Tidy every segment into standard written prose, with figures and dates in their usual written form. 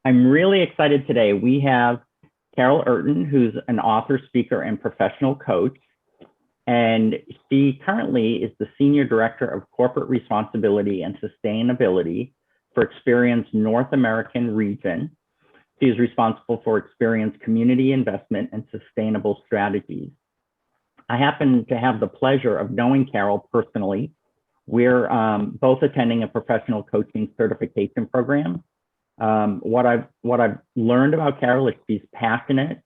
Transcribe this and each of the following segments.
I'm really excited today. We have Carol Urton, who's an author, speaker, and professional coach. And she currently is the Senior Director of Corporate Responsibility and Sustainability for Experience North American Region. She is responsible for Experience community investment and sustainable strategies. I happen to have the pleasure of knowing Carol personally. We're both attending a professional coaching certification program. What I've learned about Carol is she's passionate,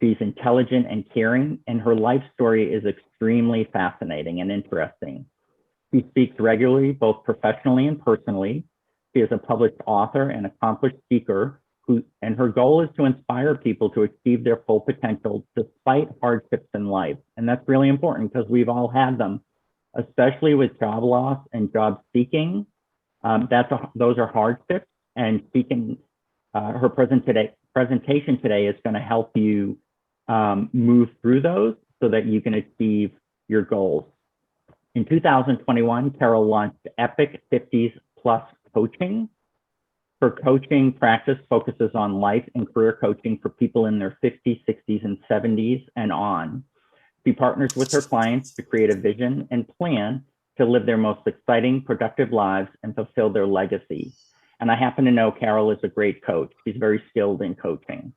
she's intelligent and caring, and her life story is extremely fascinating and interesting. She speaks regularly, both professionally and personally. She is a published author and accomplished speaker and her goal is to inspire people to achieve their full potential despite hardships in life. And that's really important because we've all had them, especially with job loss and job seeking. Those are hardships, and her presentation today is going to help you move through those so that you can achieve your goals. In 2021, Carol launched Epic 50s Plus Coaching. Her coaching practice focuses on life and career coaching for people in their 50s, 60s, and 70s and on. She partners with her clients to create a vision and plan to live their most exciting, productive lives and fulfill their legacy. And I happen to know Carol is a great coach. She's very skilled in coaching.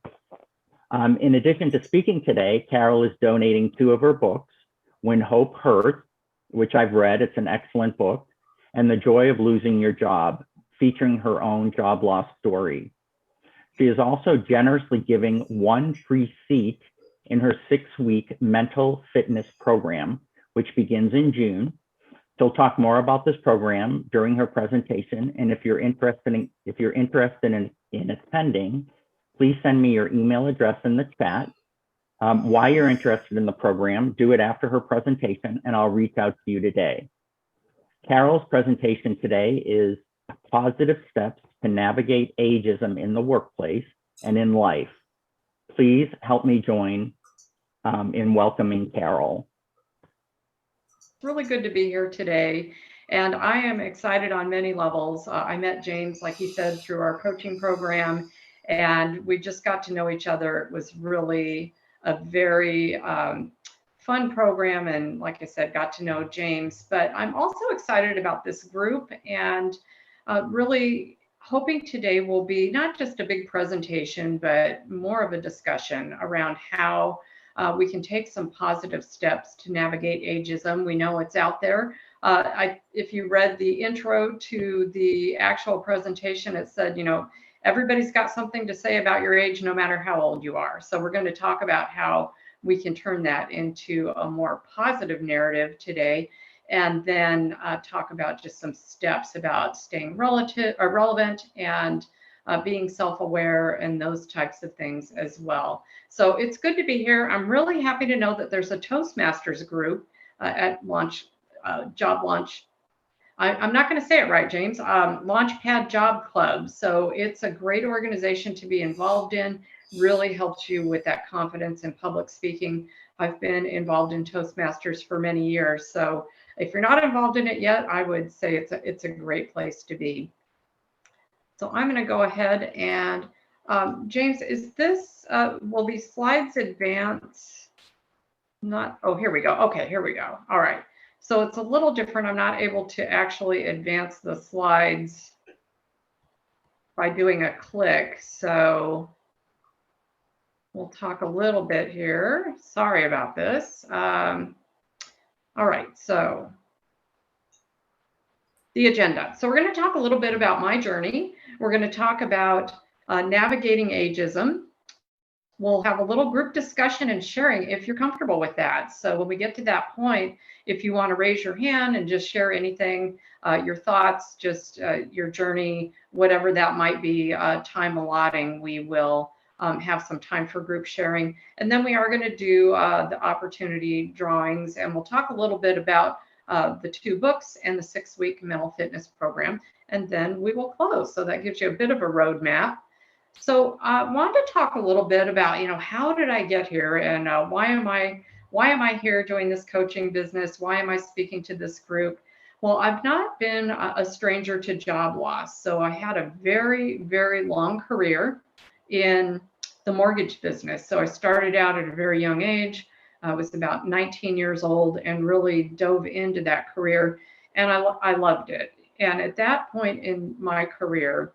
In addition to speaking today, Carol is donating 2 of her books, When Hope Hurts, which I've read, it's an excellent book, and The Joy of Losing Your Job, featuring her own job loss story. She is also generously giving 1 free seat in her 6-week mental fitness program, which begins in June. She'll talk more about this program during her presentation, and if you're interested in attending, please send me your email address in the chat. Why you're interested in the program, do it after her presentation, and I'll reach out to you today. Carol's presentation today is positive steps to navigate ageism in the workplace and in life. Please help me join in welcoming Carol. It's really good to be here today, and I am excited on many levels. I met James, like he said, through our coaching program, and we just got to know each other. It was really a very fun program, and like I said, got to know James. But I'm also excited about this group, and really hoping today will be not just a big presentation, but more of a discussion around how we can take some positive steps to navigate ageism. We know it's out there. If you read the intro to the actual presentation, it said, everybody's got something to say about your age, no matter how old you are. So we're going to talk about how we can turn that into a more positive narrative today, and then talk about just some steps about staying relevant and being self-aware and those types of things as well. So it's good to be here. I'm really happy to know that there's a Toastmasters group at Job Launch. I'm not going to say it right, James. Launchpad Job Club. So it's a great organization to be involved in. Really helps you with that confidence in public speaking. I've been involved in Toastmasters for many years. So if you're not involved in it yet, I would say it's a great place to be. So I'm going to go ahead and James, is this, will these slides advance? Here we go. Okay, here we go. All right. So it's a little different. I'm not able to actually advance the slides by doing a click. So we'll talk a little bit here. Sorry about this. All right, so the agenda. So we're going to talk a little bit about my journey. We're going to talk about navigating ageism. We'll have a little group discussion and sharing if you're comfortable with that. So when we get to that point, if you want to raise your hand and just share anything, your thoughts, just your journey, whatever that might be, time allotting, we will have some time for group sharing. And then we are going to do the opportunity drawings, and we'll talk a little bit about the 2 books and the 6-week mental fitness program, and then we will close. So that gives you a bit of a roadmap. So I wanted to talk a little bit about, how did I get here, and why am I here doing this coaching business? Why am I speaking to this group? Well, I've not been a stranger to job loss. So I had a very, very long career in the mortgage business. So I started out at a very young age. I was about 19 years old and really dove into that career, and I loved it. And at that point in my career,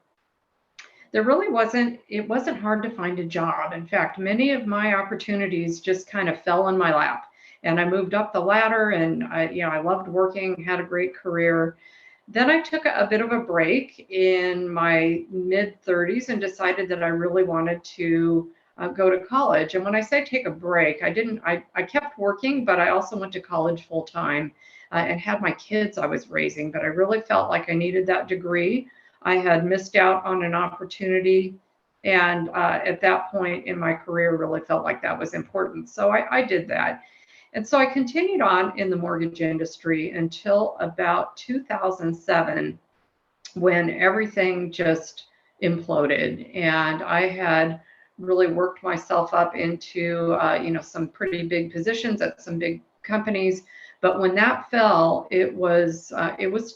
it wasn't hard to find a job. In fact, many of my opportunities just kind of fell in my lap. And I moved up the ladder, and I loved working, had a great career. Then I took a bit of a break in my mid 30s and decided that I really wanted to go to college. And when I say take a break, I kept working, but I also went to college full time and had my kids I was raising. But I really felt like I needed that degree. I had missed out on an opportunity. And at that point in my career, really felt like that was important. So I did that. And so I continued on in the mortgage industry until about 2007, when everything just imploded. And I had really worked myself up into, some pretty big positions at some big companies. But when that fell, it was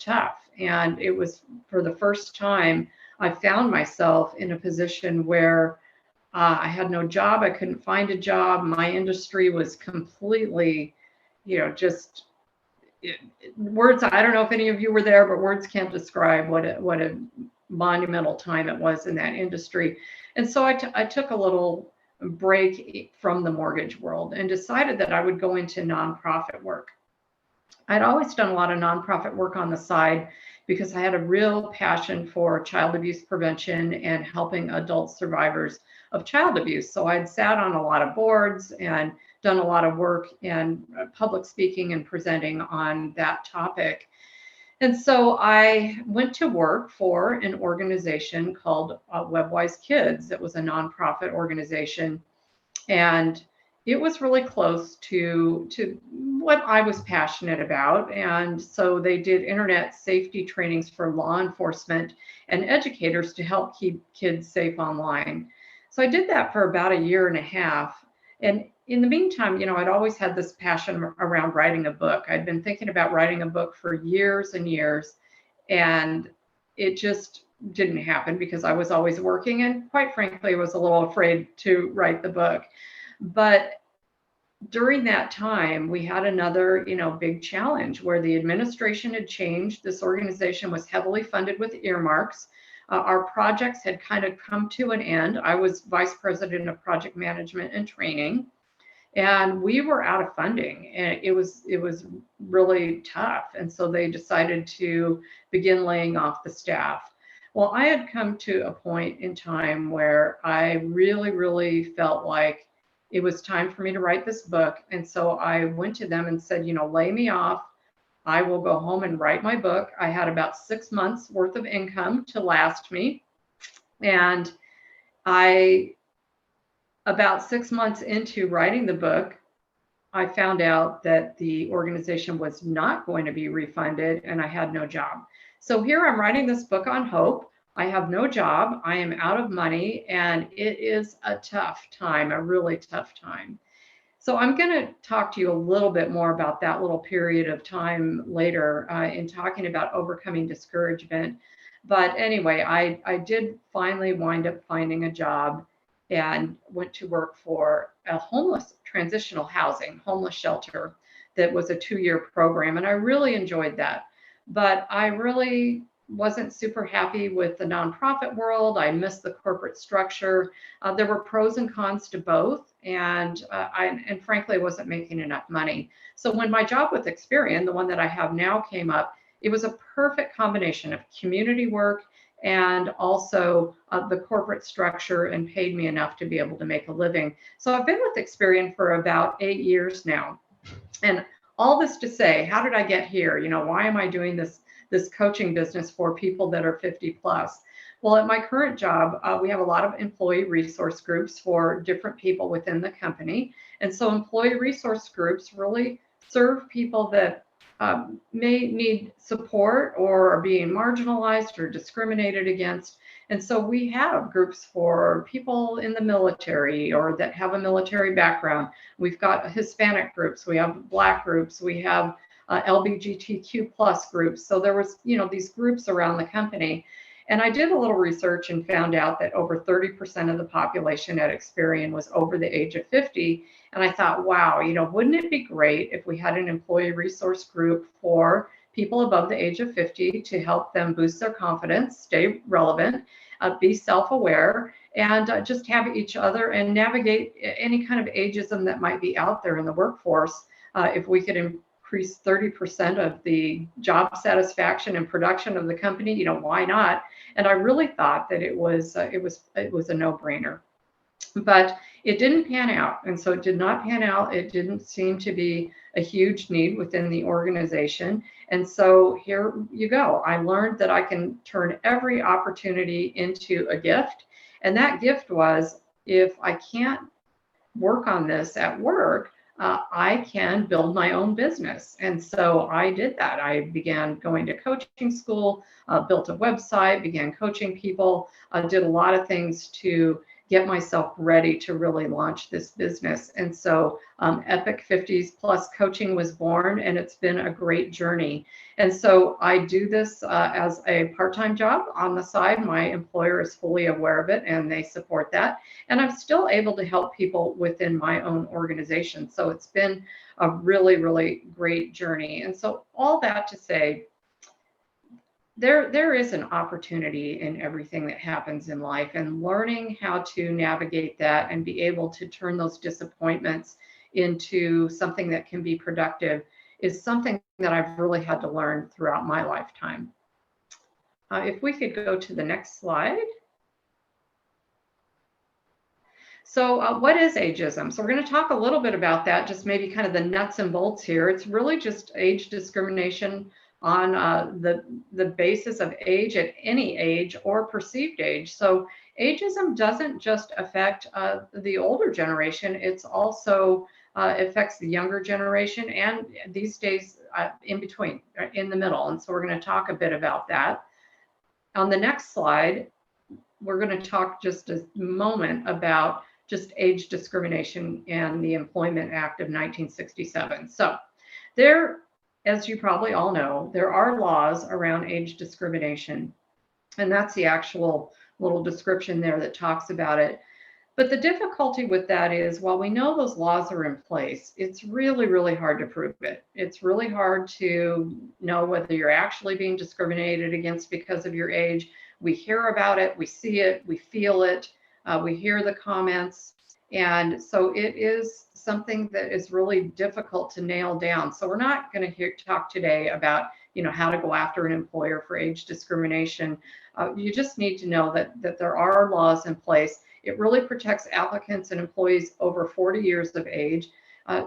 tough. And it was for the first time I found myself in a position where I had no job. I couldn't find a job. My industry was completely, just words. I don't know if any of you were there, but words can't describe what a monumental time it was in that industry. And so I took a little break from the mortgage world and decided that I would go into nonprofit work. I'd always done a lot of nonprofit work on the side because I had a real passion for child abuse prevention and helping adult survivors of child abuse. So I'd sat on a lot of boards and done a lot of work in public speaking and presenting on that topic. And so I went to work for an organization called WebWise Kids. It was a nonprofit organization, and it was really close to what I was passionate about. And so they did internet safety trainings for law enforcement and educators to help keep kids safe online. So I did that for about a year and a half. And in the meantime, I'd always had this passion around writing a book. I'd been thinking about writing a book for years and years, and it just didn't happen because I was always working. And quite frankly, I was a little afraid to write the book. But during that time, we had another, big challenge where the administration had changed. This organization was heavily funded with earmarks. Our projects had kind of come to an end. I was vice president of project management and training, and we were out of funding, and it was really tough. And so they decided to begin laying off the staff. Well, I had come to a point in time where I really, really felt like it was time for me to write this book. And so I went to them and said, lay me off. I will go home and write my book. I had about 6 months worth of income to last me. And about 6 months into writing the book, I found out that the organization was not going to be refunded and I had no job. So here I'm writing this book on hope. I have no job. I am out of money, and it is a tough time, a really tough time. So I'm going to talk to you a little bit more about that little period of time later in talking about overcoming discouragement. But anyway, I did finally wind up finding a job and went to work for a transitional housing, homeless shelter that was a 2-year program. And I really enjoyed that. But I really wasn't super happy with the nonprofit world. I missed the corporate structure. There were pros and cons to both, and frankly, I wasn't making enough money. So when my job with Experian, the one that I have now, came up, it was a perfect combination of community work and also the corporate structure, and paid me enough to be able to make a living. So I've been with Experian for about 8 years now. And all this to say, how did I get here? Why am I doing this coaching business for people that are 50 plus? Well, at my current job, we have a lot of employee resource groups for different people within the company. And so employee resource groups really serve people that may need support or are being marginalized or discriminated against. And so we have groups for people in the military or that have a military background. We've got Hispanic groups, we have Black groups, we have LGBTQ plus groups. So there was, these groups around the company. And I did a little research and found out that over 30% of the population at Experian was over the age of 50. And I thought, wow, wouldn't it be great if we had an employee resource group for people above the age of 50 to help them boost their confidence, stay relevant, be self-aware, and just have each other and navigate any kind of ageism that might be out there in the workforce. If we could increase 30% of the job satisfaction and production of the company, why not? And I really thought that it was a no-brainer. But it didn't pan out. And so it did not pan out. It didn't seem to be a huge need within the organization. And so here you go. I learned that I can turn every opportunity into a gift. And that gift was, if I can't work on this at work, I can build my own business. And so I did that. I began going to coaching school, built a website, began coaching people, did a lot of things to get myself ready to really launch this business. And so Epic 50s Plus Coaching was born, and it's been a great journey. And so I do this as a part-time job on the side. My employer is fully aware of it, and they support that. And I'm still able to help people within my own organization. So it's been a really, really great journey. And so all that to say, there is an opportunity in everything that happens in life, and learning how to navigate that and be able to turn those disappointments into something that can be productive is something that I've really had to learn throughout my lifetime. If we could go to the next slide. So what is ageism? So we're going to talk a little bit about that, just maybe kind of the nuts and bolts here. It's really just age discrimination on the basis of age at any age or perceived age. So ageism doesn't just affect the older generation, it's also affects the younger generation, and these days in between, in the middle. And so we're going to talk a bit about that. On the next slide, we're going to talk just a moment about just age discrimination and the Employment Act of 1967. So there, as you probably all know, there are laws around age discrimination, and that's the actual little description there that talks about it. But the difficulty with that is, while we know those laws are in place, it's really, really hard to prove it. It's really hard to know whether you're actually being discriminated against because of your age. We hear about it, we see it, we feel it, we hear the comments. And so it is something that is really difficult to nail down. So we're not going to talk today about, how to go after an employer for age discrimination. You just need to know that there are laws in place. It really protects applicants and employees over 40 years of age.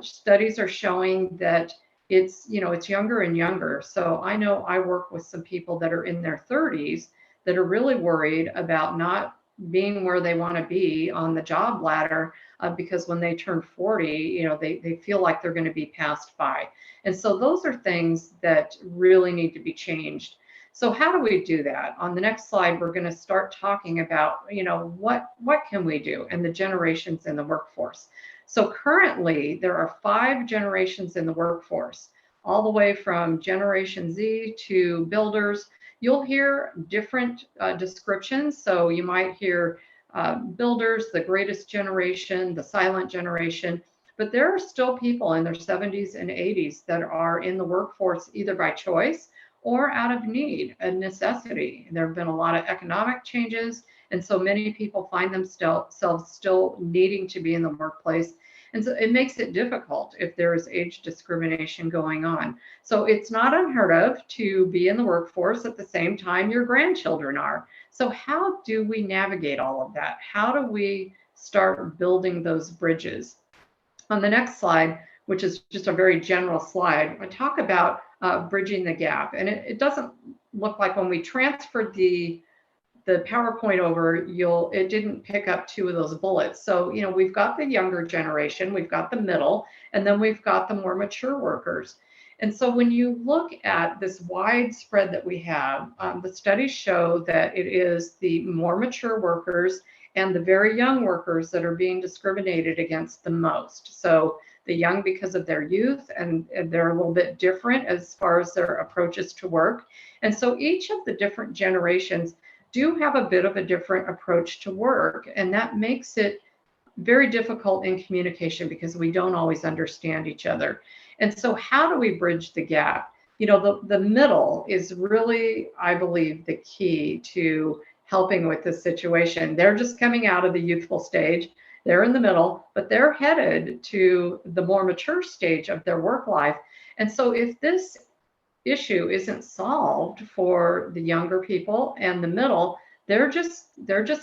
Studies are showing that it's younger and younger. So I know I work with some people that are in their 30s that are really worried about not being where they want to be on the job ladder, because when they turn 40, they feel like they're going to be passed by. And so those are things that really need to be changed. So how do we do that? On the next slide, we're going to start talking about, what can we do, and the generations in the workforce. So currently there are 5 generations in the workforce, all the way from Generation Z to builders. You'll hear different descriptions. So you might hear builders, the greatest generation, the silent generation, but there are still people in their 70s and 80s that are in the workforce either by choice or out of need, a necessity. There have been a lot of economic changes, and so many people find themselves still needing to be in the workplace. And so it makes it difficult if there is age discrimination going on. So it's not unheard of to be in the workforce at the same time your grandchildren are. So how do we navigate all of that? How do we start building those bridges? On the next slide, which is just a very general slide, I talk about bridging the gap. And it doesn't look like, when we transferred the PowerPoint over, it didn't pick up 2 of those bullets. So, we've got the younger generation, we've got the middle, and then we've got the more mature workers. And so when you look at this widespread that we have, the studies show that it is the more mature workers and the very young workers that are being discriminated against the most. So the young because of their youth, and they're a little bit different as far as their approaches to work. And so each of the different generations do have a bit of a different approach to work, and that makes it very difficult in communication because we don't always understand each other. And so how do we bridge the gap? The middle is really, I believe, the key to helping with this situation. They're just coming out of the youthful stage. They're in the middle, but they're headed to the more mature stage of their work life. And so if this issue isn't solved for the younger people and the middle, they're just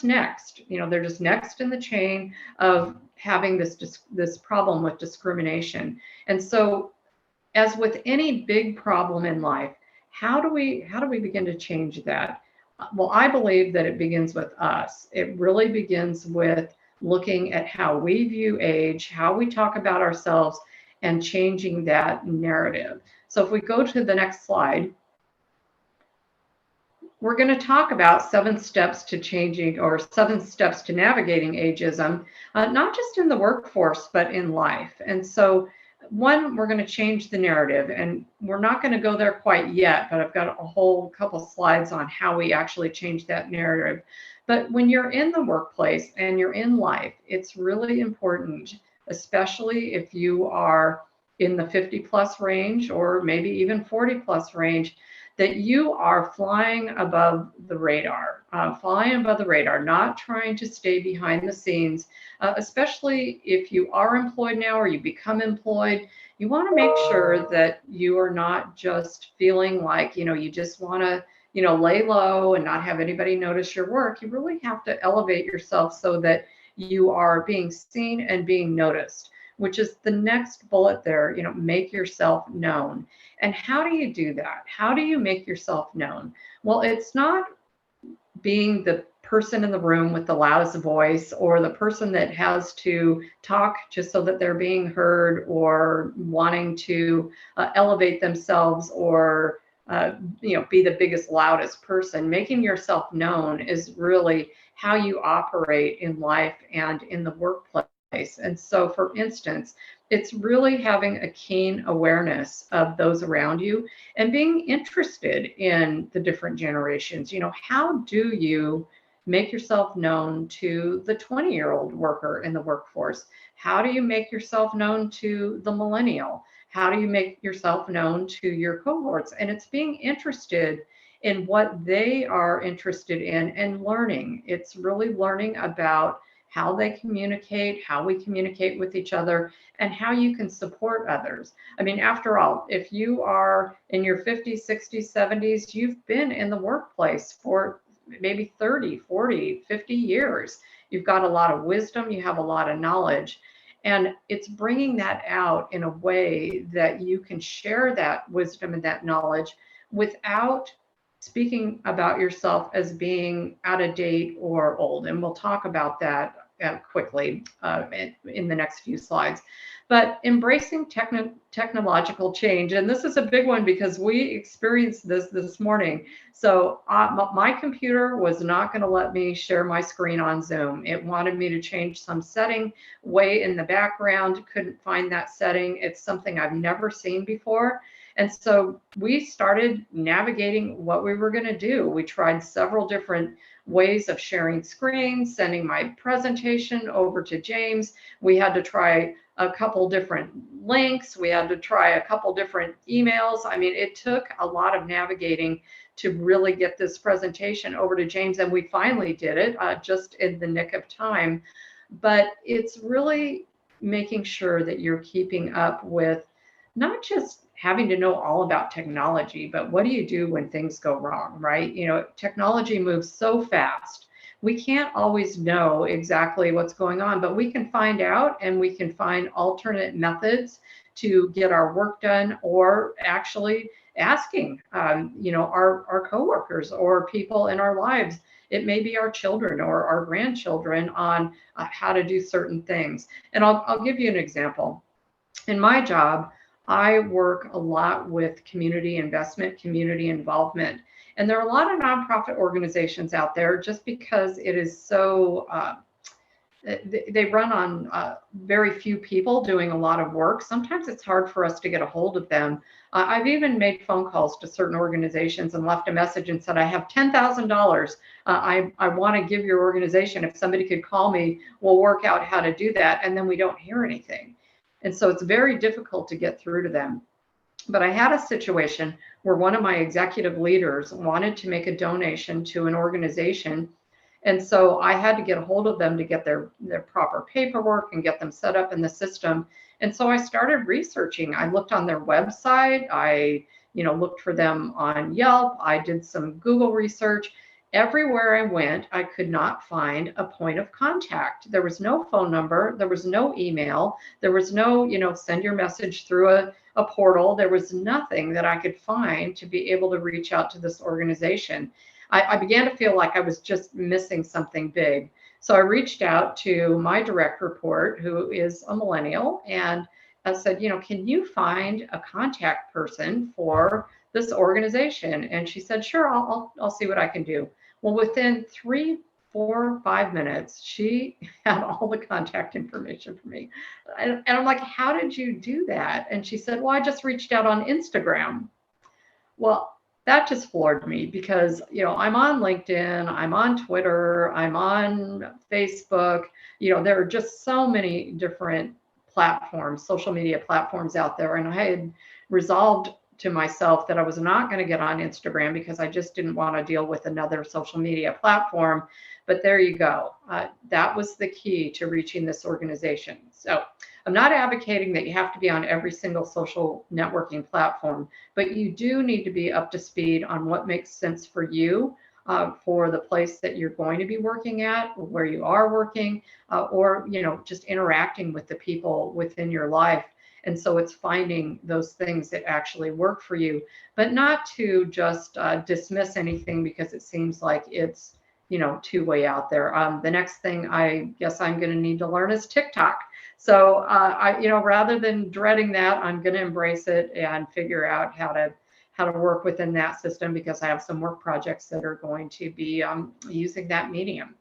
next. They're just next in the chain of having this problem with discrimination. And so, as with any big problem in life, how do we begin to change that? Well, I believe that it begins with us. It really begins with looking at how we view age, how we talk about ourselves, and changing that narrative. So if we go to the next slide, we're going to talk about 7 steps to changing, or 7 steps to navigating ageism, not just in the workforce, but in life. And so one, we're going to change the narrative, and we're not going to go there quite yet, but I've got a whole couple slides on how we actually change that narrative. But when you're in the workplace and you're in life, it's really important, especially if you are in the 50 plus range or maybe even 40 plus range, that you are flying above the radar, not trying to stay behind the scenes, especially if you are employed now or you become employed. You want to make sure that you are not just feeling like, you just want to, lay low and not have anybody notice your work. You really have to elevate yourself so that you are being seen and being noticed, which is the next bullet there. Make yourself known. And how do you do that? How do you make yourself known? Well, it's not being the person in the room with the loudest voice, or the person that has to talk just so that they're being heard, or wanting to elevate themselves, or be the biggest, loudest person. Making yourself known is really how you operate in life and in the workplace. And so, for instance, it's really having a keen awareness of those around you and being interested in the different generations. How do you make yourself known to the 20-year-old worker in the workforce? How do you make yourself known to the millennial? How do you make yourself known to your cohorts? And it's being interested in what they are interested in and learning. It's really learning about how they communicate, how we communicate with each other, and how you can support others. I mean, after all, if you are in your 50s, 60s, 70s, you've been in the workplace for maybe 30, 40, 50 years. You've got a lot of wisdom, you have a lot of knowledge, and it's bringing that out in a way that you can share that wisdom and that knowledge without speaking about yourself as being out of date or old. And we'll talk about that quickly in the next few slides. But embracing technological change, and this is a big one because we experienced this morning. So my computer was not going to let me share my screen on Zoom. It wanted me to change some setting way in the background. Couldn't find that setting. It's something I've never seen before. And so we started navigating what we were going to do. We tried several different ways of sharing screens, sending my presentation over to James. We had to try a couple different links. We had to try a couple different emails. I mean, it took a lot of navigating to really get this presentation over to James. And we finally did it just in the nick of time. But it's really making sure that you're keeping up with not just having to know all about technology, but what do you do when things go wrong, right? Technology moves so fast. We can't always know exactly what's going on, but we can find out, and we can find alternate methods to get our work done, or actually asking, our coworkers or people in our lives. It may be our children or our grandchildren on how to do certain things. And I'll give you an example. In my job, I work a lot with community investment, community involvement. And there are a lot of nonprofit organizations out there just because it is so they run on very few people doing a lot of work. Sometimes it's hard for us to get a hold of them. I've even made phone calls to certain organizations and left a message and said, I have $10,000. I want to give your organization. If somebody could call me, we'll work out how to do that. And then we don't hear anything. And so it's very difficult to get through to them. But I had a situation where one of my executive leaders wanted to make a donation to an organization. And so I had to get a hold of them to get their proper paperwork and get them set up in the system. And so I started researching. I looked on their website. I, looked for them on Yelp. I did some Google research. Everywhere I went, I could not find a point of contact. There was no phone number. There was no email. There was no, send your message through a portal. There was nothing that I could find to be able to reach out to this organization. I began to feel like I was just missing something big. So I reached out to my direct report, who is a millennial, and I said, can you find a contact person for this organization? And she said, sure, I'll see what I can do. Well, within 3, 4, 5 minutes, she had all the contact information for me. And I'm like, how did you do that? And she said, well, I just reached out on Instagram. Well, that just floored me because, I'm on LinkedIn, I'm on Twitter, I'm on Facebook. There are just so many different platforms, social media platforms out there. And I had resolved to myself that I was not going to get on Instagram because I just didn't want to deal with another social media platform. But there you go. That was the key to reaching this organization. So I'm not advocating that you have to be on every single social networking platform, but you do need to be up to speed on what makes sense for you, for the place that you're going to be working at, where you are working, or just interacting with the people within your life. And so it's finding those things that actually work for you, but not to just dismiss anything because it seems like it's too way out there. The next thing I guess I'm going to need to learn is TikTok. So rather than dreading that, I'm going to embrace it and figure out how to work within that system because I have some work projects that are going to be using that medium.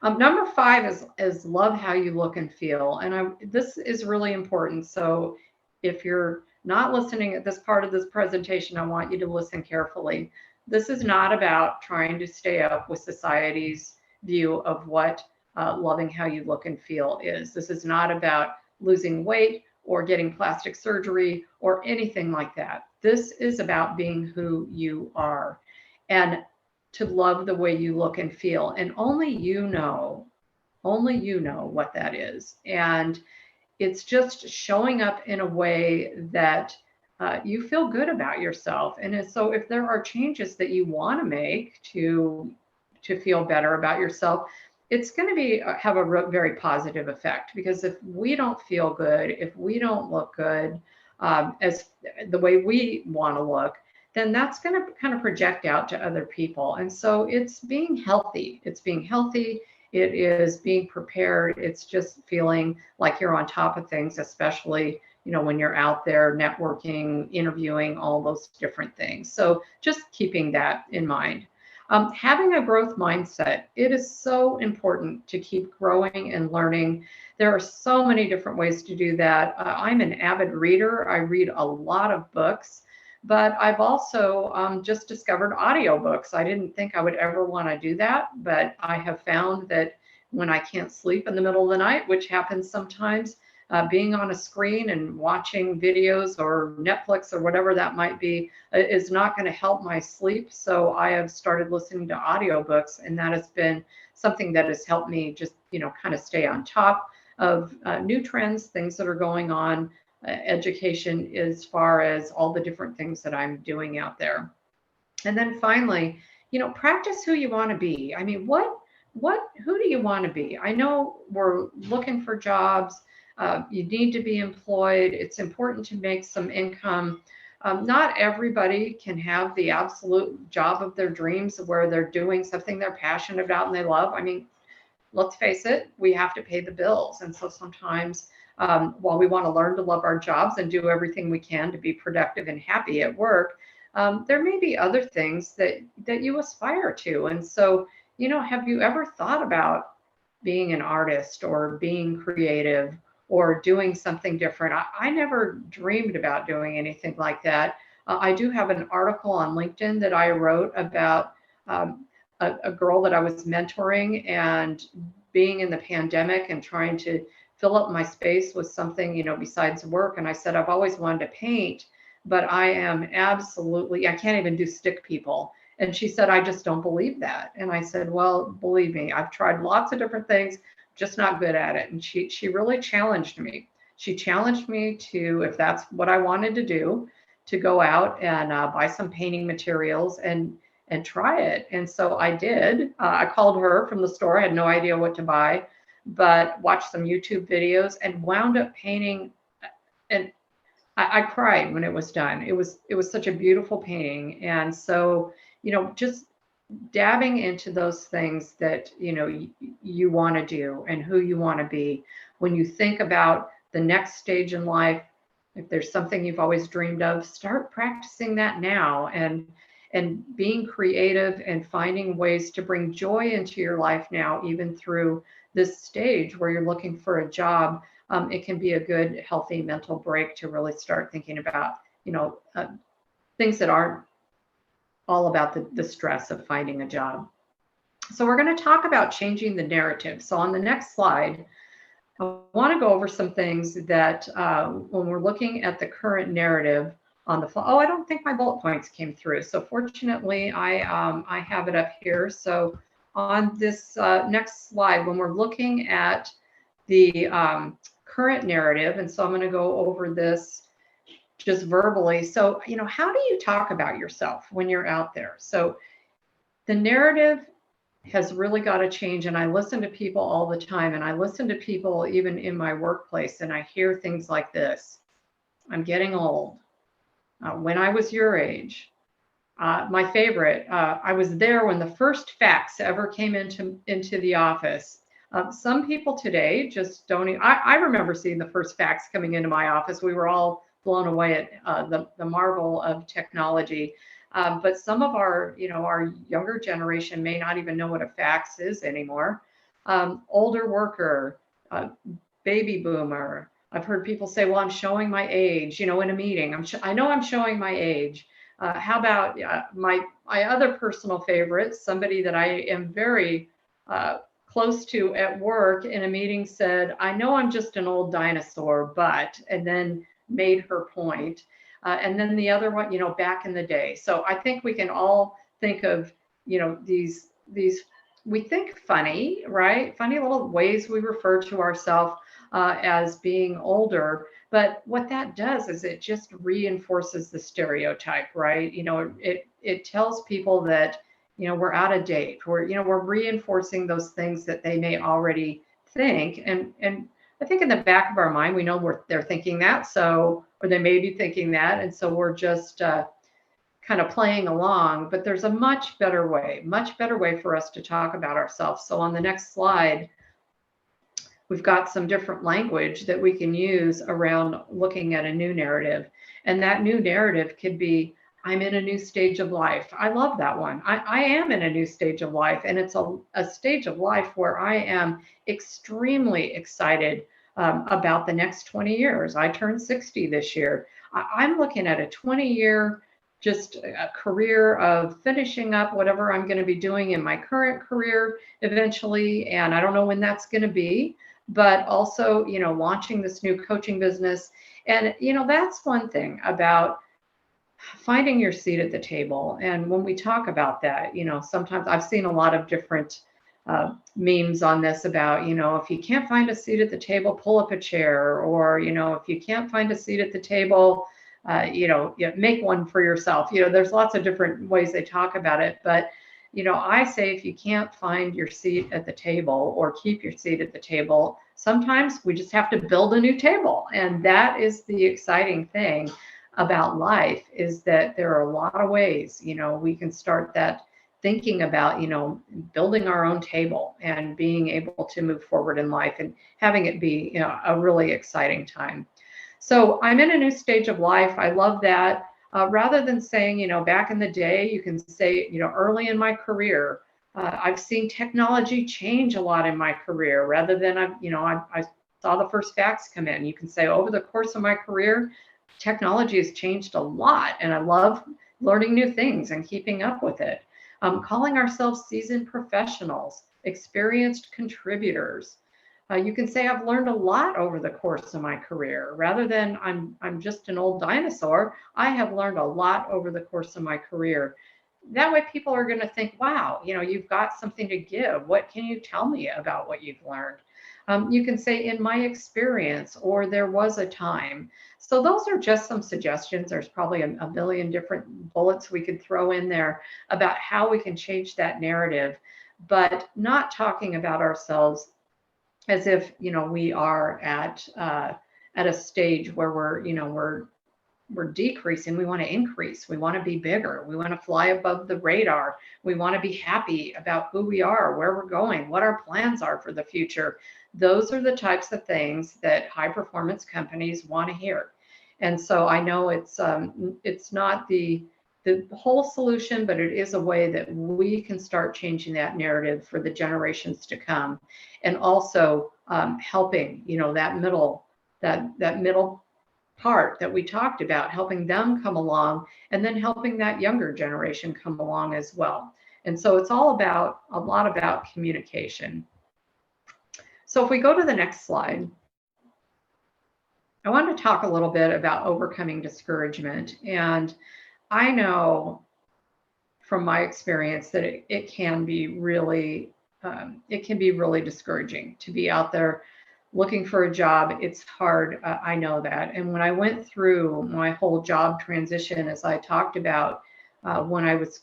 Number 5 is love how you look and feel. And this is really important. So if you're not listening at this part of this presentation, I want you to listen carefully. This is not about trying to stay up with society's view of what loving how you look and feel is. This is not about losing weight or getting plastic surgery or anything like that. This is about being who you are and to love the way you look and feel. And only you know what that is. And it's just showing up in a way that you feel good about yourself. And so if there are changes that you want to make to feel better about yourself, it's going to have a very positive effect, because if we don't feel good, if we don't look good as the way we want to look, then that's going to kind of project out to other people. And so it's being healthy. It's being healthy. It is being prepared. It's just feeling like you're on top of things, especially when you're out there networking, interviewing, all those different things. So just keeping that in mind. Having a growth mindset, it is so important to keep growing and learning. There are so many different ways to do that. I'm an avid reader. I read a lot of books, but I've also just discovered audiobooks. I didn't think I would ever want to do that, but I have found that when I can't sleep in the middle of the night, which happens sometimes, being on a screen and watching videos or Netflix or whatever that might be is not going to help my sleep. So I have started listening to audiobooks, and that has been something that has helped me just, kind of stay on top of new trends, things that are going on, education as far as all the different things that I'm doing out there. And then finally, practice who you want to be. I mean, who do you want to be? I know we're looking for jobs. You need to be employed. It's important to make some income. Not everybody can have the absolute job of their dreams where they're doing something they're passionate about and they love. I mean, let's face it, we have to pay the bills. And so sometimes while we want to learn to love our jobs and do everything we can to be productive and happy at work, there may be other things that you aspire to. And so, have you ever thought about being an artist or being creative or doing something different. I never dreamed about doing anything like that. I do have an article on LinkedIn that I wrote about a girl that I was mentoring, and being in the pandemic and trying to fill up my space with something, besides work. And I said, I've always wanted to paint, but I can't even do stick people. And she said, I just don't believe that. And I said, well, believe me, I've tried lots of different things, just not good at it. And she really challenged me. She challenged me to, if that's what I wanted to do, to go out and buy some painting materials and try it. And so I did. I called her from the store. I had no idea what to buy, but watched some YouTube videos and wound up painting. And I cried when it was done. It was such a beautiful painting. And so, just dabbing into those things that you want to do and who you want to be. When you think about the next stage in life, if there's something you've always dreamed of, start practicing that now, and being creative and finding ways to bring joy into your life now, even through this stage where you're looking for a job. It can be a good, healthy mental break to really start thinking about, things that aren't all about the stress of finding a job. So we're going to talk about changing the narrative. So on the next slide, I want to go over some things that when we're looking at the current narrative on the fly. Oh, I don't think my bullet points came through. So fortunately, I have it up here. So on this next slide, when we're looking at the current narrative, and so I'm going to go over this just verbally. So, how do you talk about yourself when you're out there? So the narrative has really got to change. And I listen to people all the time, and I listen to people even in my workplace, and I hear things like this: I'm getting old. When I was your age, my favorite, I was there when the first fax ever came into the office. Some people today just don't even, I remember seeing the first fax coming into my office. We were all blown away at the marvel of technology. But some of our younger generation may not even know what a fax is anymore. Older worker, baby boomer. I've heard people say, well, I'm showing my age, in a meeting. I know I'm showing my age. How about my other personal favorite, somebody that I am very close to at work in a meeting said, I know I'm just an old dinosaur, but, and then made her point. And then the other one, back in the day. So I think we can all think of, these, we think funny, right? Funny little ways we refer to ourselves as being older. But what that does is it just reinforces the stereotype, right? It tells people that, we're out of date. We're reinforcing those things that they may already think. And I think in the back of our mind, we know they're thinking that. So, or they may be thinking that. And so we're just kind of playing along. But there's a much better way for us to talk about ourselves. So on the next slide, we've got some different language that we can use around looking at a new narrative. And that new narrative could be, I'm in a new stage of life. I love that one. I am in a new stage of life. And it's a stage of life where I am extremely excited about the next 20 years. I turned 60 this year. I'm looking at a 20-year just a career of finishing up whatever I'm going to be doing in my current career eventually. And I don't know when that's going to be, but also, launching this new coaching business. And, that's one thing about finding your seat at the table. And when we talk about that, sometimes I've seen a lot of different memes on this about, if you can't find a seat at the table, pull up a chair, or, if you can't find a seat at the table, make one for yourself. There's lots of different ways they talk about it, but I say if you can't find your seat at the table or keep your seat at the table, sometimes we just have to build a new table. And that is the exciting thing about life, is that there are a lot of ways, we can start that thinking about, building our own table and being able to move forward in life and having it be, a really exciting time. So I'm in a new stage of life. I love that. Rather than saying, back in the day, you can say, early in my career, I've seen technology change a lot in my career rather than I saw the first fax come in. You can say over the course of my career, technology has changed a lot, and I love learning new things and keeping up with it. Calling ourselves seasoned professionals, experienced contributors. You can say I've learned a lot over the course of my career rather than I'm just an old dinosaur. I have learned a lot over the course of my career. That way people are going to think, wow, you've got something to give. What can you tell me about what you've learned? You can say in my experience, or there was a time. So those are just some suggestions. There's probably a million different bullets we could throw in there about how we can change that narrative, but not talking about ourselves as if we are at a stage where we're decreasing. We want to increase. We want to be bigger. We want to fly above the radar. We want to be happy about who we are, where we're going, what our plans are for the future. Those are the types of things that high performance companies want to hear. And so I know it's not the whole solution, but it is a way that we can start changing that narrative for the generations to come, and also helping that middle part that we talked about, helping them come along, and then helping that younger generation come along as well. And so it's all about a lot about communication. So if we go to the next slide, I want to talk a little bit about overcoming discouragement. And I know from my experience that it can be really discouraging to be out there looking for a job. It's hard. I know that. And when I went through my whole job transition, as I talked about, when I was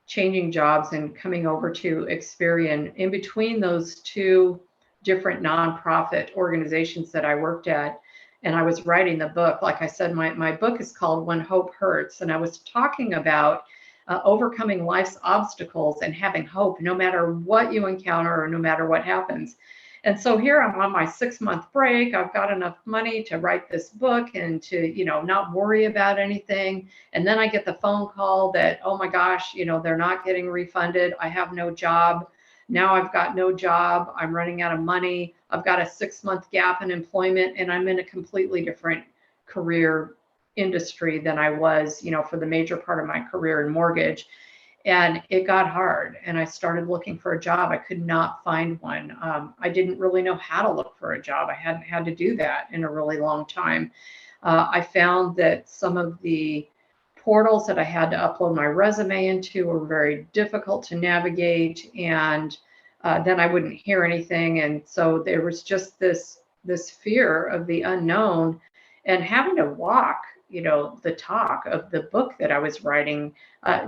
changing jobs and coming over to Experian, in between those two different nonprofit organizations that I worked at, and I was writing the book, like I said, my book is called When Hope Hurts. And I was talking about overcoming life's obstacles and having hope no matter what you encounter or no matter what happens. And so here I'm on my 6-month break. I've got enough money to write this book and to, not worry about anything. And then I get the phone call that, oh my gosh, they're not getting refunded. I have no job. Now I've got no job. I'm running out of money. I've got a 6-month gap in employment, and I'm in a completely different career industry than I was, for the major part of my career in mortgage. And it got hard, and I started looking for a job. I could not find one. I didn't really know how to look for a job. I hadn't had to do that in a really long time. I found that some of the portals that I had to upload my resume into were very difficult to navigate, and then I wouldn't hear anything. And so there was just this fear of the unknown, and having to walk the talk of the book that I was writing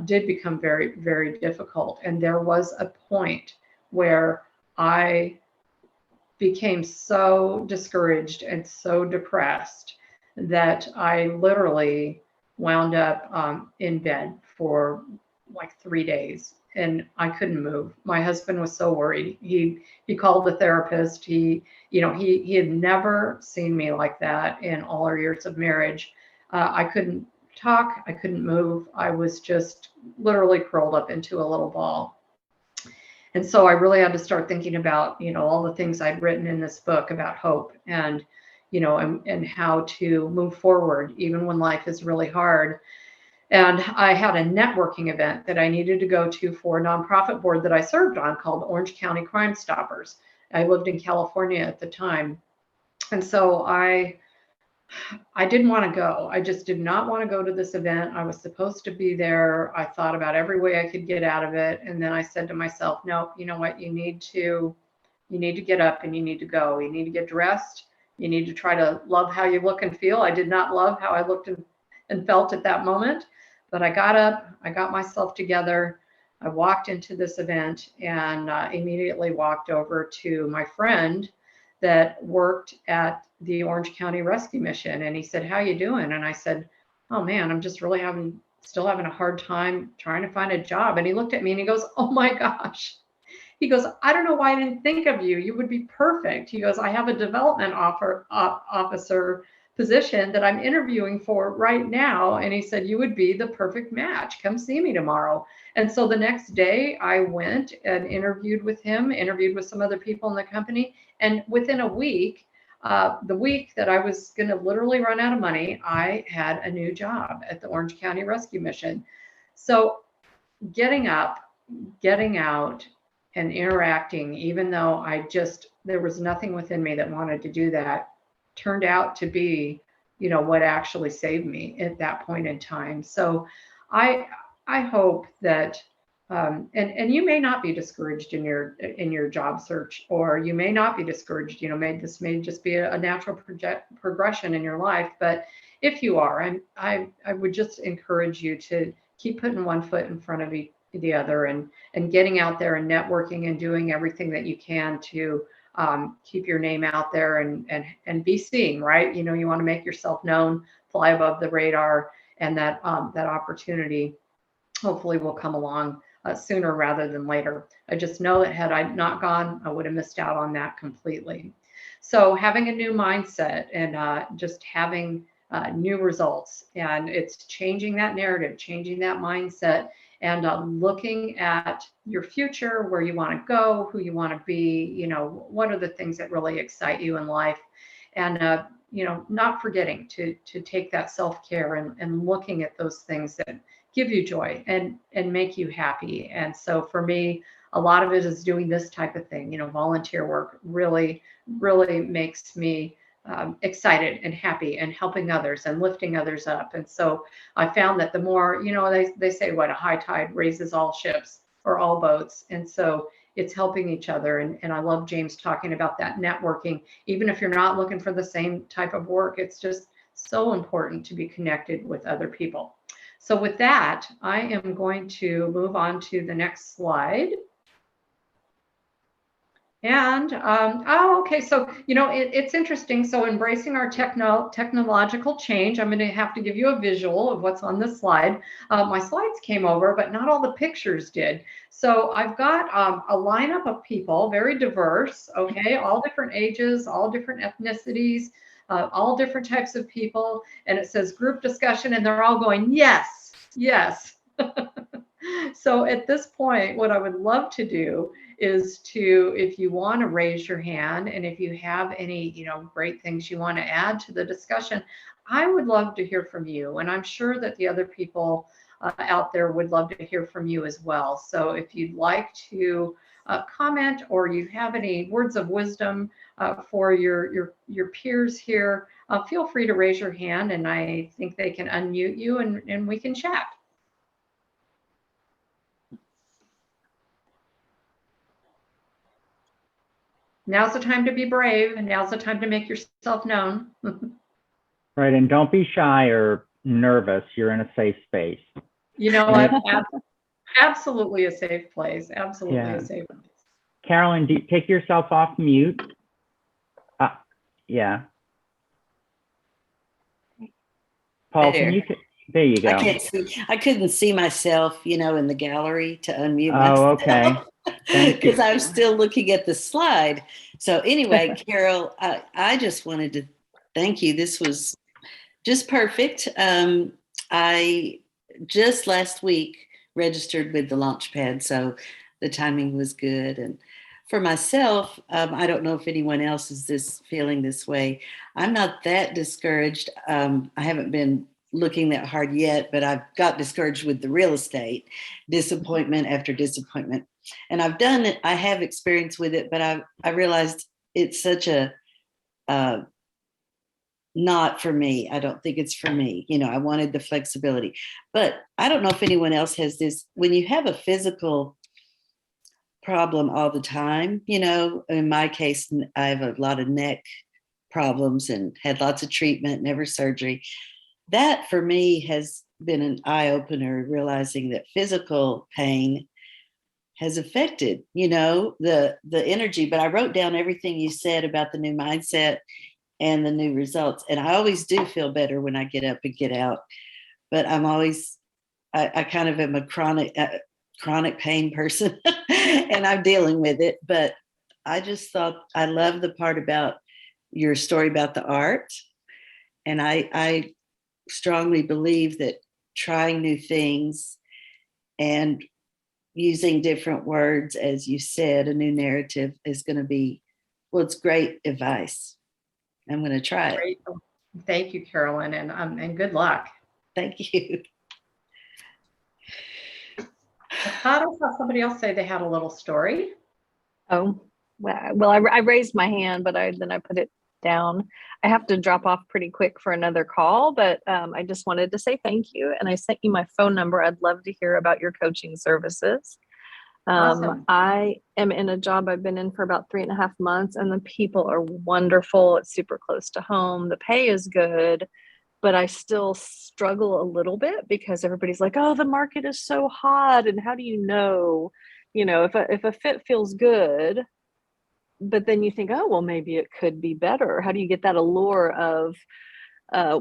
did become very, very difficult. And there was a point where I became so discouraged and so depressed that I literally wound up in bed for like 3 days, and I couldn't move. My husband was so worried. He called the therapist. He had never seen me like that in all our years of marriage. I couldn't talk. I couldn't move. I was just literally curled up into a little ball. And so I really had to start thinking about, all the things I'd written in this book about hope and, and how to move forward, even when life is really hard. And I had a networking event that I needed to go to for a nonprofit board that I served on called Orange County Crime Stoppers. I lived in California at the time. And so I didn't want to go. I just did not want to go to this event. I was supposed to be there. I thought about every way I could get out of it. And then I said to myself, no, you know what? You need to get up and you need to go. You need to get dressed. You need to try to love how you look and feel. I did not love how I looked and felt at that moment, but I got up, I got myself together. I walked into this event and immediately walked over to my friend that worked at the Orange County Rescue Mission. And he said, how you doing? And I said, oh man, I'm just really still having a hard time trying to find a job. And he looked at me and he goes, oh my gosh. He goes, I don't know why I didn't think of you. You would be perfect. He goes, I have a development officer position that I'm interviewing for right now. And he said, you would be the perfect match. Come see me tomorrow. And so the next day I went and interviewed with him, interviewed with some other people in the company. And within a week, the week that I was going to literally run out of money, I had a new job at the Orange County Rescue Mission. So getting up, getting out, and interacting, even though there was nothing within me that wanted to do that, turned out to be, what actually saved me at that point in time. So I hope that, and you may not be discouraged in your job search, or you may not be discouraged. This may just be a natural progression in your life. But if you are, I would just encourage you to keep putting one foot in front of the other, and getting out there and networking and doing everything that you can to keep your name out there and be seen, right? You want to make yourself known, fly above the radar, and that opportunity hopefully will come along sooner rather than later. I just know that had I not gone, I would have missed out on that completely. So having a new mindset and just having new results, and it's changing that narrative, changing that mindset, and looking at your future, where you want to go, who you want to be, what are the things that really excite you in life, and not forgetting to take that self-care and looking at those things that give you joy and make you happy. And so for me, a lot of it is doing this type of thing. Volunteer work really, really makes me excited and happy, and helping others and lifting others up. And so I found that the more, they say what, a high tide raises all ships, or all boats. And so it's helping each other. And I love James talking about that networking. Even if you're not looking for the same type of work, it's just so important to be connected with other people. So with that, I am going to move on to the next slide. And, okay, so, it's interesting. So embracing our technological change, I'm going to have to give you a visual of what's on this slide. My slides came over, but not all the pictures did. So I've got a lineup of people, very diverse, okay, all different ages, all different ethnicities, all different types of people. And it says group discussion, and they're all going, yes, yes. So at this point, what I would love to do is if you want to raise your hand, and if you have any, great things you want to add to the discussion, I would love to hear from you. And I'm sure that the other people out there would love to hear from you as well. So if you'd like to comment, or you have any words of wisdom for your peers here, feel free to raise your hand, and I think they can unmute you, and we can chat. Now's the time to be brave, and now's the time to make yourself known. Right, and don't be shy or nervous. You're in a safe space. Absolutely a safe place. Absolutely a safe place. Carolyn, take yourself off mute. Yeah. Paul, there. There you go. I couldn't see myself, in the gallery to unmute myself. Oh, okay. Because I was still looking at the slide. So anyway, Carol, I just wanted to thank you. This was just perfect. I just last week registered with the Launchpad, so the timing was good. And for myself, I don't know if anyone else is feeling this way. I'm not that discouraged. I haven't been looking that hard yet, but I've got discouraged with the real estate, disappointment after disappointment. And I have experience with it, but I realized it's such a not for me. I don't think it's for me. I wanted the flexibility, but I don't know if anyone else has this. When you have a physical problem all the time, in my case, I have a lot of neck problems and had lots of treatment, never surgery. That for me has been an eye-opener, realizing that physical pain has affected, the energy. But I wrote down everything you said about the new mindset and the new results. And I always do feel better when I get up and get out. But I kind of am a chronic pain person and I'm dealing with it. But I just thought I love the part about your story about the art. And I strongly believe that trying new things and using different words, as you said, a new narrative is going to be, well, it's great advice. I'm going to try it. Great. Thank you, Carolyn, and good luck. Thank you. I thought I saw somebody else say they had a little story. Oh, well, I raised my hand, but then I put it down. I have to drop off pretty quick for another call, but I just wanted to say thank you. And I sent you my phone number. I'd love to hear about your coaching services. Awesome. I am in a job I've been in for about 3.5 months, and the people are wonderful. It's super close to home. The pay is good, but I still struggle a little bit because everybody's like, oh, the market is so hot. And how do you know, if a fit feels good, but then you think, oh, well, maybe it could be better. How do you get that allure of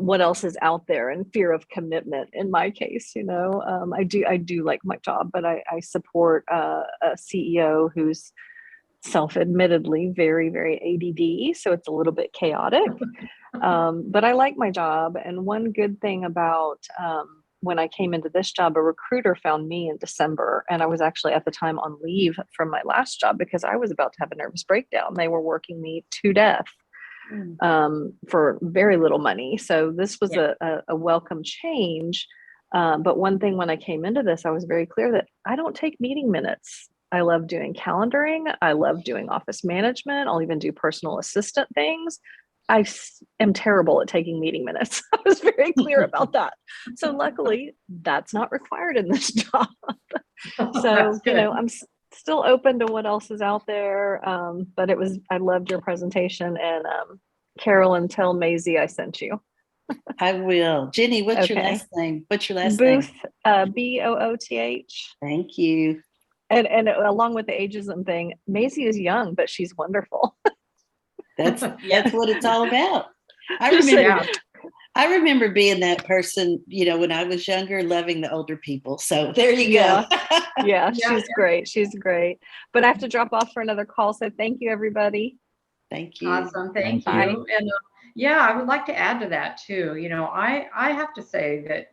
what else is out there, and fear of commitment? In my case, I do like my job, but I support a CEO who's self-admittedly very, very ADD, so it's a little bit chaotic. But I like my job. And one good thing about when I came into this job, a recruiter found me in December, and I was actually at the time on leave from my last job because I was about to have a nervous breakdown. They were working me to death for very little money. So this was a welcome change. But one thing, when I came into this, I was very clear that I don't take meeting minutes. I love doing calendaring. I love doing office management. I'll even do personal assistant things. I am terrible at taking meeting minutes. I was very clear about that. So luckily, that's not required in this job. So, I'm still open to what else is out there. But I loved your presentation. And Carolyn, tell Maisie I sent you. I will. Jenny, what's your Okay. last name? What's your last name? Booth, Booth. Thank you. And along with the ageism thing, Maisie is young, but she's wonderful. That's what it's all about. Yeah. I remember being that person, when I was younger, loving the older people. So there you go. Yeah, she's great. She's great. But I have to drop off for another call. So thank you, everybody. Thank you. Awesome. Thank Bye. you. And I would like to add to that too. I have to say that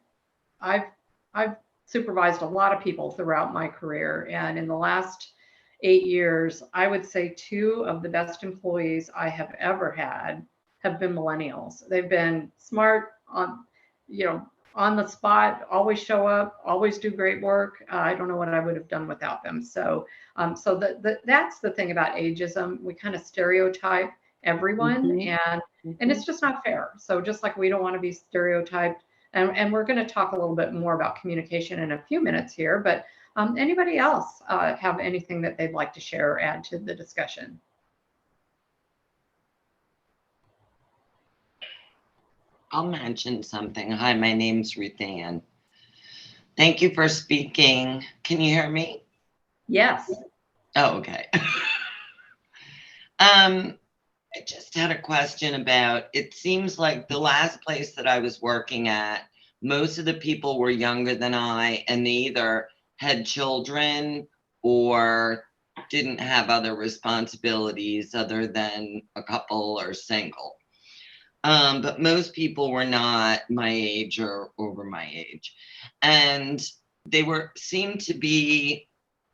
I've supervised a lot of people throughout my career, and in the last 8 years, I would say 2 of the best employees I have ever had have been millennials. They've been smart, on the spot, always show up, always do great work. I don't know what I would have done without them. So that's the thing about ageism. We kind of stereotype everyone, and it's just not fair. So just like we don't want to be stereotyped, and we're going to talk a little bit more about communication in a few minutes here, but anybody else have anything that they'd like to share or add to the discussion? I'll mention something. Hi, my name's Ruth Ann. Thank you for speaking. Can you hear me? Yes. Oh, okay. I just had a question about, it seems like the last place that I was working at, most of the people were younger than I, and they either had children or didn't have other responsibilities other than a couple or single. But most people were not my age or over my age. And they seemed to be,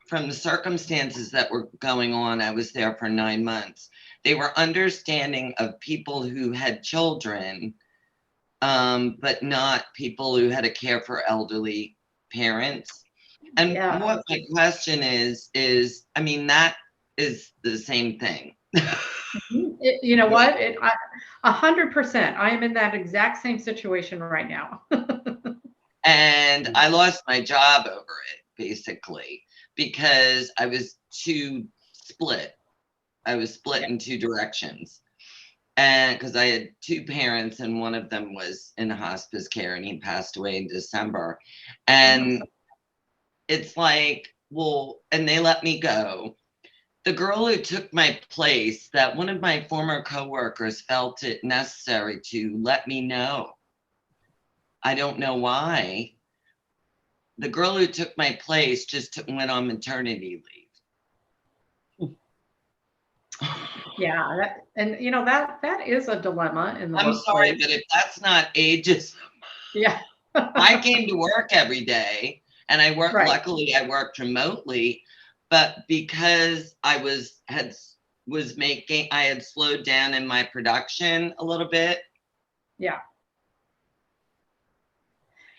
from the circumstances that were going on, I was there for 9 months. They were understanding of people who had children, but not people who had to care for elderly parents. And what my question is, I mean, that is the same thing. You know what? 100%. I am in that exact same situation right now. And I lost my job over it, basically, because I was split. I was split in 2 directions. And because I had 2 parents, and one of them was in hospice care, and he passed away in December. And it's like, well, and they let me go. The girl who took my place, that one of my former coworkers felt it necessary to let me know. I don't know why. The girl who took my place just went on maternity leave. Yeah, and that is a dilemma in the I'm sorry, workplace. but if that's not ageism, Yeah. I came to work every day and Right. luckily I worked remotely, but because I had slowed down in my production a little bit. Yeah.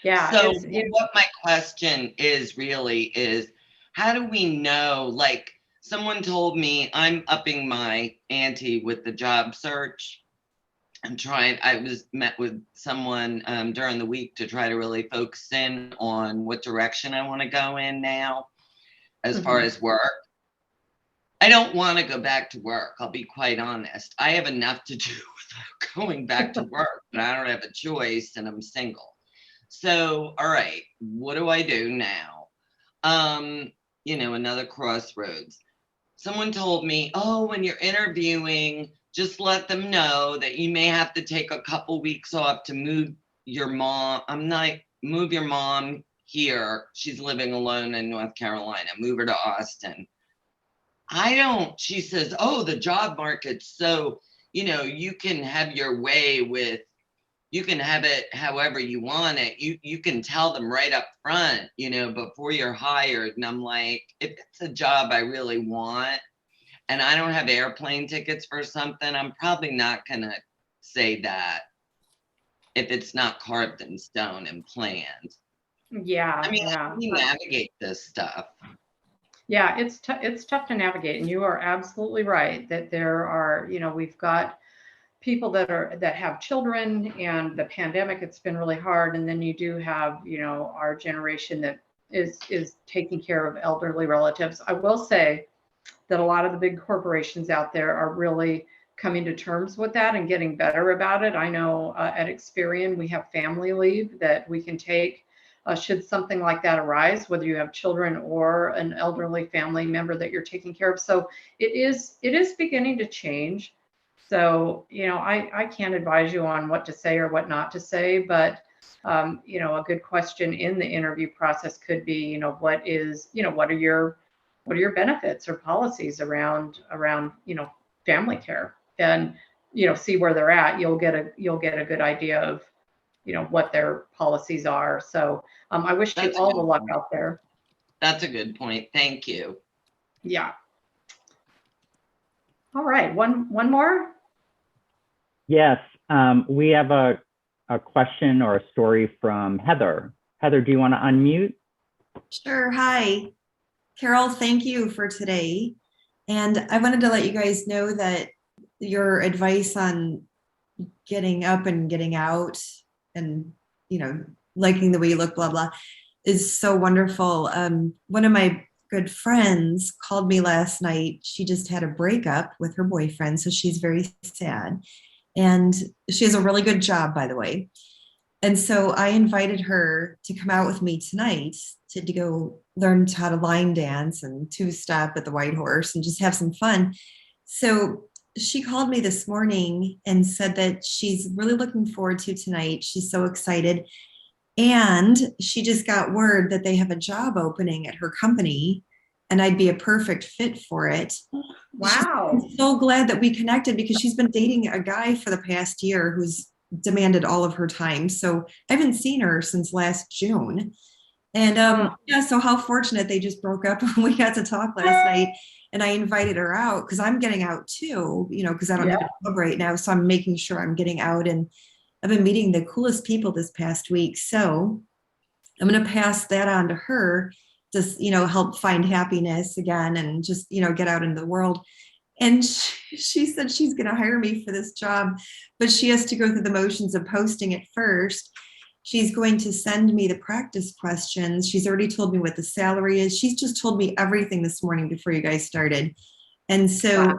Yeah. So what my question is really is, how do we know, like someone told me I'm upping my ante with the job search. I was met with someone during the week to try to really focus in on what direction I want to go in now as far Mhm. as work. I don't want to go back to work. I'll be quite honest. I have enough to do without going back to work, but I don't have a choice and I'm single. So, all right, what do I do now? Another crossroads. Someone told me, oh, when you're interviewing, just let them know that you may have to take a couple weeks off to move your mom. Move your mom here. She's living alone in North Carolina. Move her to Austin. She says, oh, the job market's so, you can have your way with, you can have it however you want it. You can tell them right up front, before you're hired. And I'm like, if it's a job I really want and I don't have airplane tickets for something, I'm probably not gonna say that if it's not carved in stone and planned. I Yeah. mean, how Yeah. do we navigate this stuff? Yeah, it's tough to navigate, and you are absolutely right that there are, we've got people that have children, and the pandemic, it's been really hard, and then you do have, our generation that is taking care of elderly relatives. I will say that a lot of the big corporations out there are really coming to terms with that and getting better about it. I know at Experian, we have family leave that we can take should something like that arise, whether you have children or an elderly family member that you're taking care of. So it is beginning to change. So, I can't advise you on what to say or what not to say, but a good question in the interview process could be, what are your benefits or policies around family care, and see where they're at. You'll get a good idea of what their policies are. So I wish you That's a all the good luck point. out there. That's a good point. Thank you. Yeah. All right, one more. Yes, we have a question or a story from Heather. Heather, do you want to unmute? Sure. Hi, Carol. Thank you for today. And I wanted to let you guys know that your advice on getting up and getting out and, liking the way you look, blah, blah, is so wonderful. One of my good friends called me last night. She just had a breakup with her boyfriend, so she's very sad. And she has a really good job, by the way. And so I invited her to come out with me tonight to go learn how to line dance and two-step at the White Horse and just have some fun. So she called me this morning and said that she's really looking forward to tonight. She's so excited. And she just got word that they have a job opening at her company and I'd be a perfect fit for it. Wow. She's so glad that we connected because she's been dating a guy for the past year who's demanded all of her time. So I haven't seen her since last June. And yeah, so how fortunate they just broke up when we got to talk last night. And I invited her out because I'm getting out too, because I don't have a job right now. So I'm making sure I'm getting out. And I've been meeting the coolest people this past week. So I'm going to pass that on to her to, help find happiness again and just, get out into the world. And she said she's going to hire me for this job, but she has to go through the motions of posting it first. She's going to send me the practice questions. She's already told me what the salary is. She's just told me everything this morning before you guys started. And so Wow.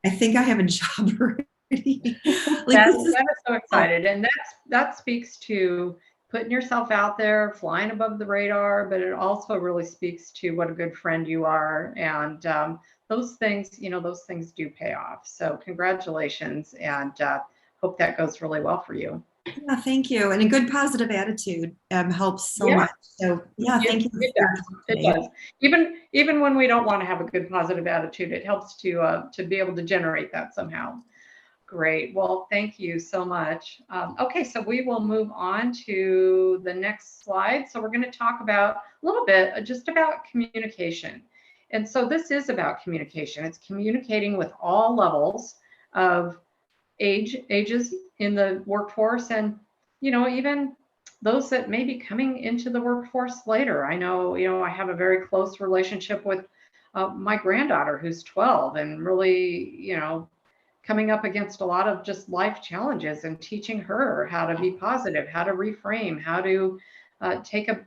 I think I have a job already. That is so excited, and that speaks to putting yourself out there, flying above the radar, but it also really speaks to what a good friend you are, and those things do pay off. So congratulations, and hope that goes really well for you. Yeah, thank you. And a good positive attitude helps so Yeah. much. So yeah, thank you. It for your does. talk It today. does. Even when we don't want to have a good positive attitude, it helps to be able to generate that somehow. Great. Well, thank you so much. Okay, so we will move on to the next slide. So we're going to talk about a little bit just about communication. And so this is about communication. It's communicating with all levels of ages in the workforce, and even those that may be coming into the workforce later. I know, I have a very close relationship with my granddaughter who's 12, and really, coming up against a lot of just life challenges, and teaching her how to be positive, how to reframe, how to take a,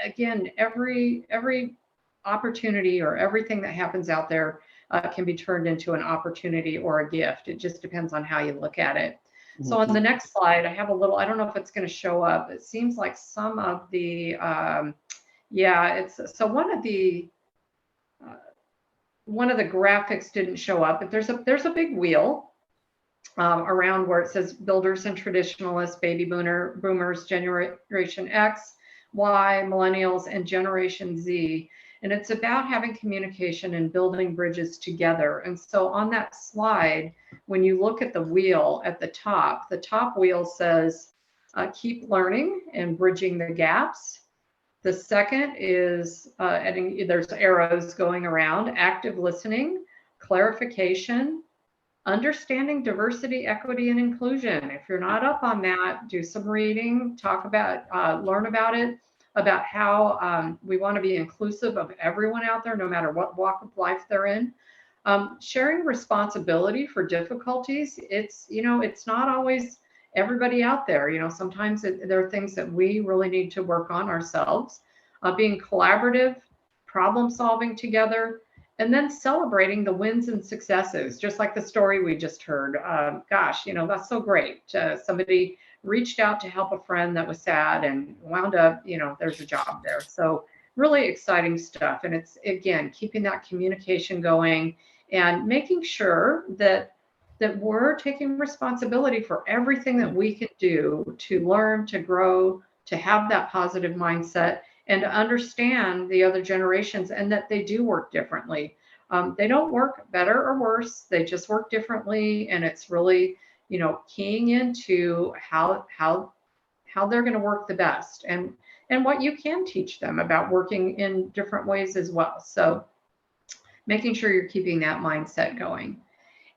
again, every opportunity or everything that happens out there can be turned into an opportunity or a gift. It just depends on how you look at it. So on the next slide, I have a little, I don't know if it's going to show up. It seems like some of the, yeah, it's, so uh, one of the graphics didn't show up, but there's a big wheel around where it says builders and traditionalists, baby boomers, Generation X, Y, millennials, and Generation Z. And it's about having communication and building bridges together. And so on that slide, when you look at the wheel at the top wheel says, keep learning and bridging the gaps. The second is, there's arrows going around, active listening, clarification, understanding diversity, equity, and inclusion. If you're not up on that, do some reading, talk about, learn about it, about how we want to be inclusive of everyone out there, no matter what walk of life they're in. Sharing responsibility for difficulties. It's not always everybody out there. Sometimes there are things that we really need to work on ourselves. Being collaborative, problem solving together, and then celebrating the wins and successes, just like the story we just heard. Gosh, that's so great. Somebody reached out to help a friend that was sad and wound up, there's a job there. So really exciting stuff. And it's, again, keeping that communication going and making sure that we're taking responsibility for everything that we can do to learn, to grow, to have that positive mindset, and to understand the other generations, and that they do work differently. They don't work better or worse, they just work differently. And it's really, keying into how they're going to work the best, and what you can teach them about working in different ways as well. So making sure you're keeping that mindset going.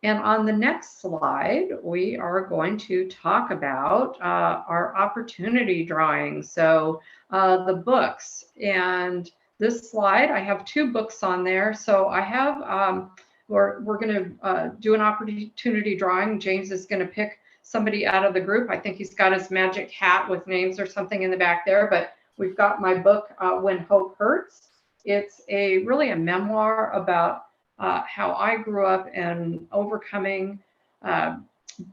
And on the next slide, we are going to talk about our opportunity drawing. So the books. And this slide, I have 2 books on there. So I have, we're going to do an opportunity drawing. James is going to pick somebody out of the group. I think he's got his magic hat with names or something in the back there. But we've got my book, When Hope Hurts. It's really a memoir about how I grew up and overcoming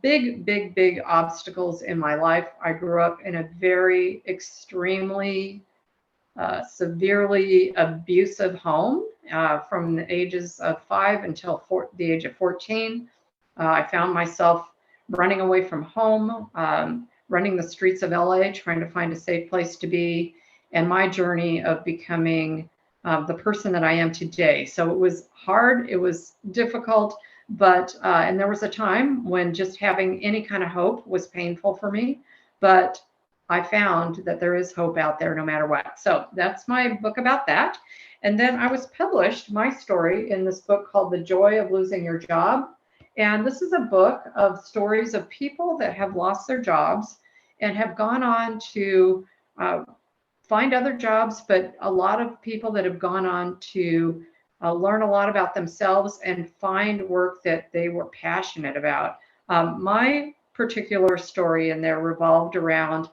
big obstacles in my life. I grew up in a very extremely severely abusive home from the ages of 5 until the age of 14. I found myself running away from home, running the streets of LA, trying to find a safe place to be, and my journey of becoming the person that I am today. So it was hard, it was difficult, but and there was a time when just having any kind of hope was painful for me, but I found that there is hope out there no matter what. So that's my book about that. And then I was published my story in this book called The Joy of Losing Your Job. And this is a book of stories of people that have lost their jobs and have gone on to find other jobs, but a lot of people that have gone on to learn a lot about themselves and find work that they were passionate about. My particular story in there revolved around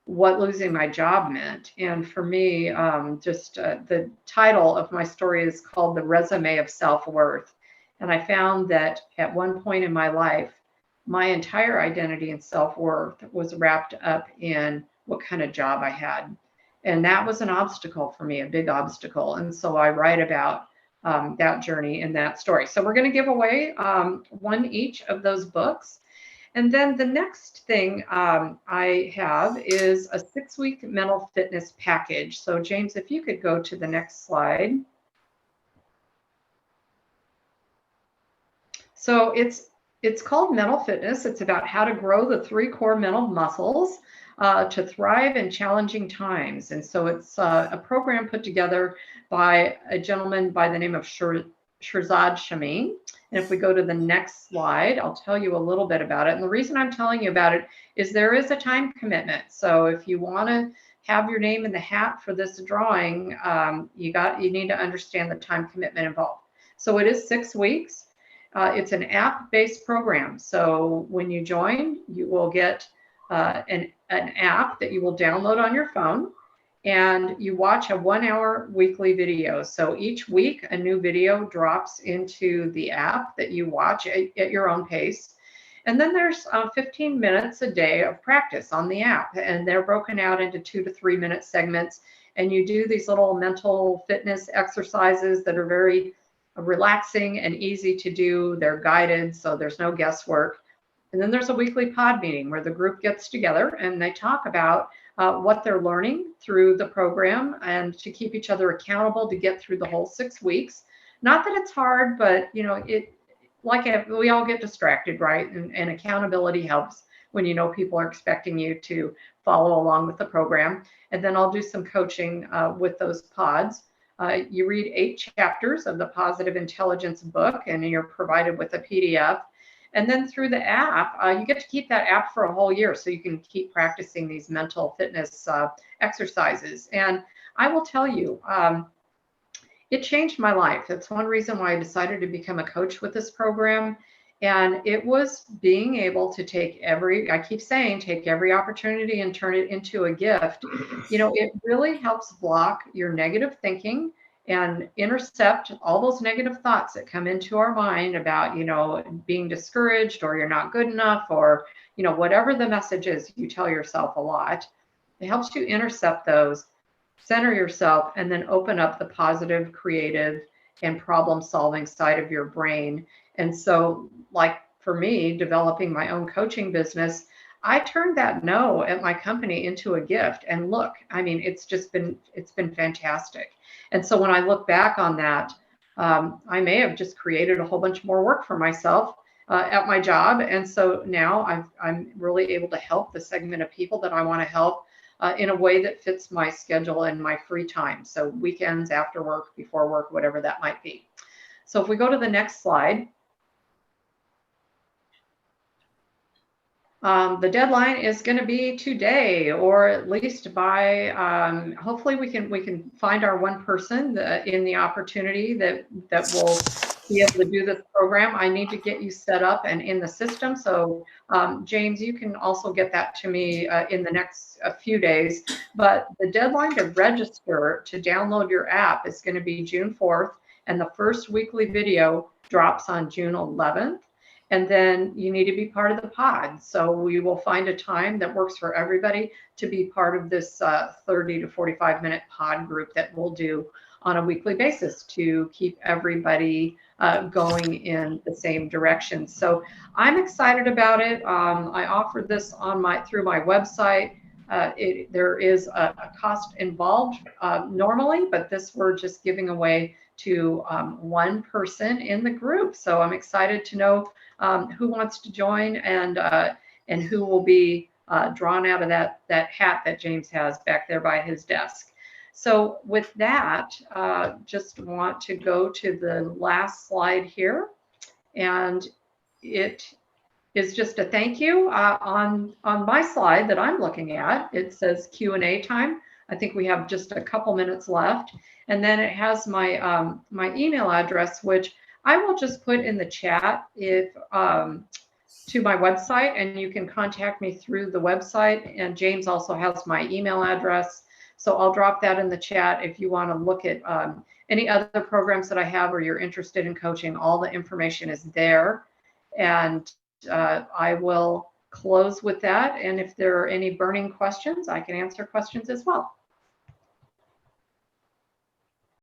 what losing my job meant. And for me, the title of my story is called The Resume of Self-Worth. And I found that at one point in my life, my entire identity and self-worth was wrapped up in what kind of job I had. And that was an obstacle for me, a big obstacle. And so I write about that journey in that story. So we're going to give away one each of those books. And then the next thing I have is a 6-week mental fitness package. So James, if you could go to the next slide. So it's called Mental Fitness. It's about how to grow the 3 core mental muscles to thrive in challenging times. And so it's a program put together by a gentleman by the name of Shirzad Shameen. And if we go to the next slide, I'll tell you a little bit about it. And the reason I'm telling you about it is there is a time commitment. So if you want to have your name in the hat for this drawing, you need to understand the time commitment involved. So it is 6 weeks. It's an app-based program. So when you join, you will get an app that you will download on your phone, and you watch a 1-hour weekly video. So each week, a new video drops into the app that you watch at your own pace. And then there's 15 minutes a day of practice on the app, and they're broken out into 2 to 3 minute segments. And you do these little mental fitness exercises that are very relaxing and easy to do. They're guided, so there's no guesswork. And then there's a weekly pod meeting where the group gets together and they talk about what they're learning through the program, and to keep each other accountable to get through the whole 6 weeks. Not that it's hard, but we all get distracted, right? And accountability helps when you know people are expecting you to follow along with the program. And then I'll do some coaching with those pods. You read 8 chapters of the Positive Intelligence book, and you're provided with a PDF. And then through the app, you get to keep that app for a whole year, so you can keep practicing these mental fitness exercises. And I will tell you, it changed my life. That's one reason why I decided to become a coach with this program. And it was being able to take every opportunity and turn it into a gift. It really helps block your negative thinking and intercept all those negative thoughts that come into our mind about, being discouraged, or you're not good enough, or, whatever the message is you tell yourself a lot. It helps you intercept those, center yourself, and then open up the positive, creative, and problem-solving side of your brain. And so, like for me, developing my own coaching business, I turned that no at my company into a gift. And look, it's been fantastic. And so when I look back on that, I may have just created a whole bunch more work for myself at my job. And so now I'm really able to help the segment of people that I want to help in a way that fits my schedule and my free time. So weekends, after work, before work, whatever that might be. So if we go to the next slide. The deadline is going to be today, or at least by, hopefully we can find our one person in the opportunity that will be able to do this program. I need to get you set up and in the system. So James, you can also get that to me in the next few days. But the deadline to register to download your app is going to be June 4th, and the first weekly video drops on June 11th. And then you need to be part of the pod. So we will find a time that works for everybody to be part of this 30 to 45 minute pod group that we'll do on a weekly basis to keep everybody going in the same direction. So I'm excited about it. I offer this through my website. There is a cost involved normally, but this we're just giving away to one person in the group. So I'm excited to know who wants to join and who will be drawn out of that hat that James has back there by his desk. So with that, just want to go to the last slide here, and it is just a thank you. On my slide that I'm looking at, it says Q&A time. I think we have just a couple minutes left, and then it has my my email address, which I will just put in the chat to my website, and you can contact me through the website. And James also has my email address, so I'll drop that in the chat if you want to look at any other programs that I have, or you're interested in coaching. All the information is there, and I will close with that. And if there are any burning questions, I can answer questions as well.